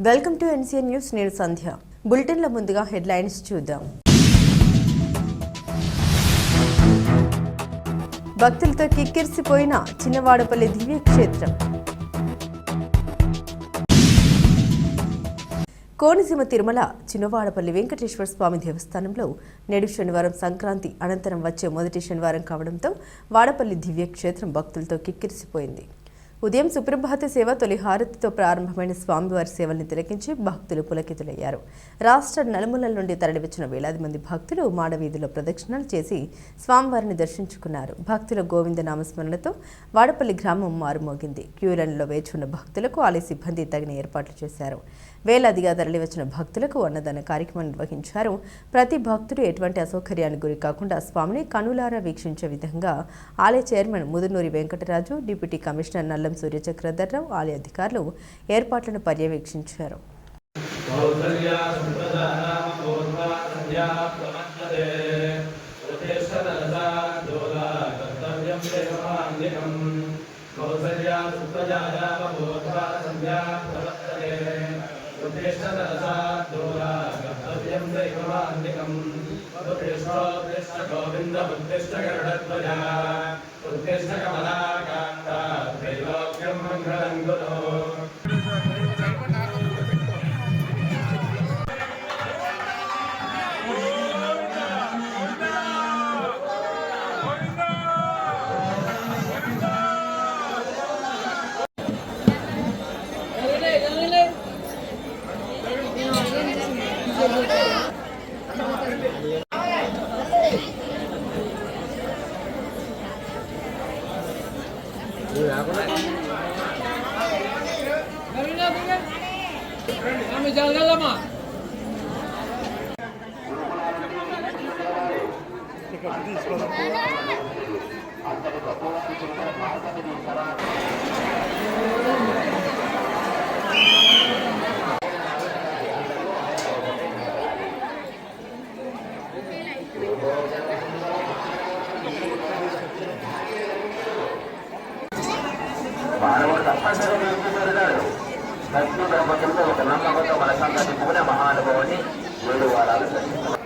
Welcome to NCN news. నేను సంధ్య. బులెటిన్ల ముందుగా headlines చూద్దాం. భక్తులతో కిక్కిరిసిపోయిన చిన్నవాడపల్లి దివ్యక్షేత్రం. కోనసీమ తిరుమల చిన్నవాడపల్లి వెంకటేశ్వర స్వామి దేవస్థానంలో నేడు శనివారం సంక్రాంతి అనంతరం వచ్చే మొదటి శనివారం కావడంతో వాడపల్లి దివ్యక్షేత్రం భక్తులతో కిక్కిరిసిపోయింది. ఉదయం సుప్రభాత సేవ తొలి హారతితో ప్రారంభమైన స్వామివారి సేవల్ని తిలకించి భక్తులు పులకితులయ్యారు. రాష్ట్ర నలుమూలల నుండి తరలివచ్చిన వేలాది మంది భక్తులు మాడవీధిలో ప్రదక్షిణలు చేసి స్వామివారిని దర్శించుకున్నారు. భక్తుల గోవింద నామస్మరణతో వాడపల్లి గ్రామం మారుమోగింది. క్యూలైన్లో వేచున్న భక్తులకు ఆలయ సిబ్బంది తగిన ఏర్పాట్లు చేశారు. వేలాదిగా తరలివచ్చిన భక్తులకు అన్నదాన కార్యక్రమం నిర్వహించారు. ప్రతి భక్తుడు ఎటువంటి అసౌకర్యానికి గురి కాకుండా స్వామిని కనులారా వీక్షించే విధంగా ఆలయ chairman Mudunuri Venkataraju, deputy commissioner Nallam Suryachakradhar Rao, ఆలయ అధికారులు ఏర్పాట్లను పర్యవేక్షించారు. మానవుడు తప్పనిసరిగా జరుగుతాడు. భక్తి దంపతులతో ఒక నమ్మకంతో మన సంగతి పూల మహానుభావుని 7 వారాలు దర్శించారు.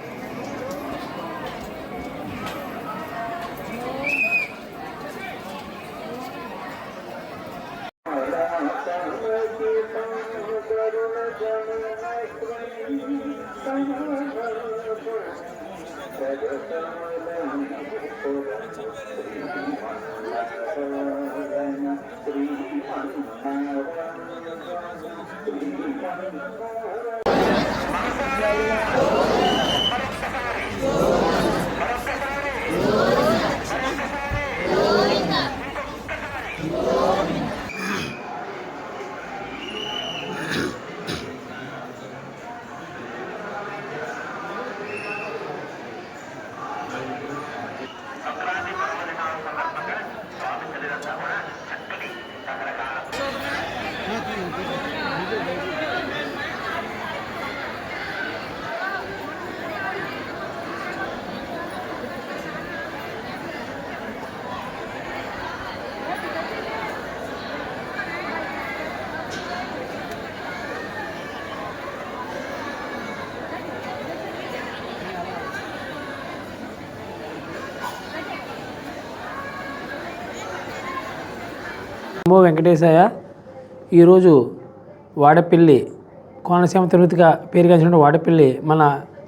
నమో వెంకటేశాయ. ఈరోజు వాడపల్లి కోనసీమ తిరుపతిగా పేరుగాంచిన వాడపల్లి మన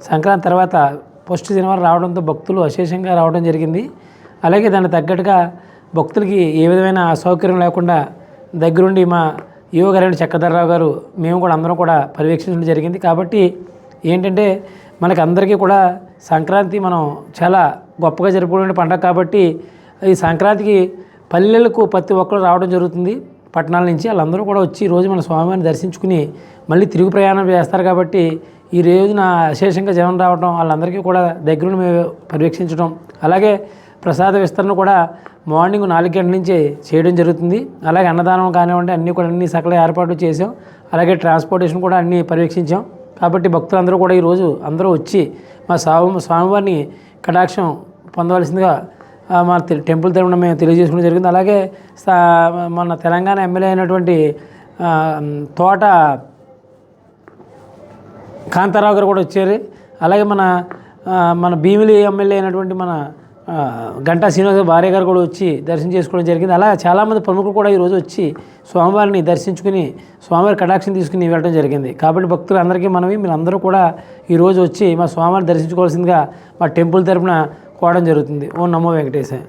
సంక్రాంతి తర్వాత ఫస్ట్ శనివారం రావడంతో భక్తులు అశేషంగా రావడం జరిగింది. అలాగే దానికి తగ్గట్టుగా భక్తులకి ఏ విధమైన అసౌకర్యం లేకుండా దగ్గరుండి మా ఈవో గారు చక్రధర్రావు గారు మేము కూడా అందరం కూడా పర్యవేక్షించడం జరిగింది. కాబట్టి ఏంటంటే మనకి అందరికీ కూడా సంక్రాంతి మనం చాలా గొప్పగా జరుపుకునే పండుగ. కాబట్టి ఈ సంక్రాంతికి పల్లెలకు ప్రతి ఒక్కరు రావడం జరుగుతుంది. పట్టణాల నుంచి వాళ్ళందరూ కూడా వచ్చి ఈరోజు మన స్వామివారిని దర్శించుకుని మళ్ళీ తిరుగు ప్రయాణం చేస్తారు. కాబట్టి ఈ రోజున అశేషంగా జనం రావడం, వాళ్ళందరికీ కూడా దగ్గరుండి మేము పర్యవేక్షించడం, అలాగే ప్రసాద విస్తరణ కూడా మార్నింగ్ 4 గంటల నుంచి చేయడం జరుగుతుంది. అలాగే అన్నదానం కానివ్వండి అన్ని సకల ఏర్పాట్లు చేసాం. అలాగే ట్రాన్స్పోర్టేషన్ కూడా అన్నీ పర్యవేక్షించాం. కాబట్టి భక్తులందరూ కూడా ఈరోజు అందరూ వచ్చి మా స్వామివారిని కటాక్షం పొందవలసిందిగా మా టెంపుల్ తరపున మేము తెలియజేసుకోవడం జరిగింది. అలాగే మన తెలంగాణ ఎమ్మెల్యే అయినటువంటి తోట కాంతారావు గారు కూడా వచ్చారు. అలాగే మన భీమిలి ఎమ్మెల్యే అయినటువంటి మన గంటా శ్రీనివాస భార్య గారు కూడా వచ్చి దర్శనం చేసుకోవడం జరిగింది. అలా చాలామంది ప్రముఖులు కూడా ఈరోజు వచ్చి స్వామివారిని దర్శించుకుని స్వామివారి కటాక్షం తీసుకుని వెళ్ళడం జరిగింది. కాబట్టి భక్తులందరికీ మీరందరూ కూడా ఈరోజు వచ్చి మా స్వామివారిని దర్శించుకోవాల్సిందిగా మా టెంపుల్ తరపున కోవడం జరుగుతుంది. ఓం నమో వెంకటేశాయ.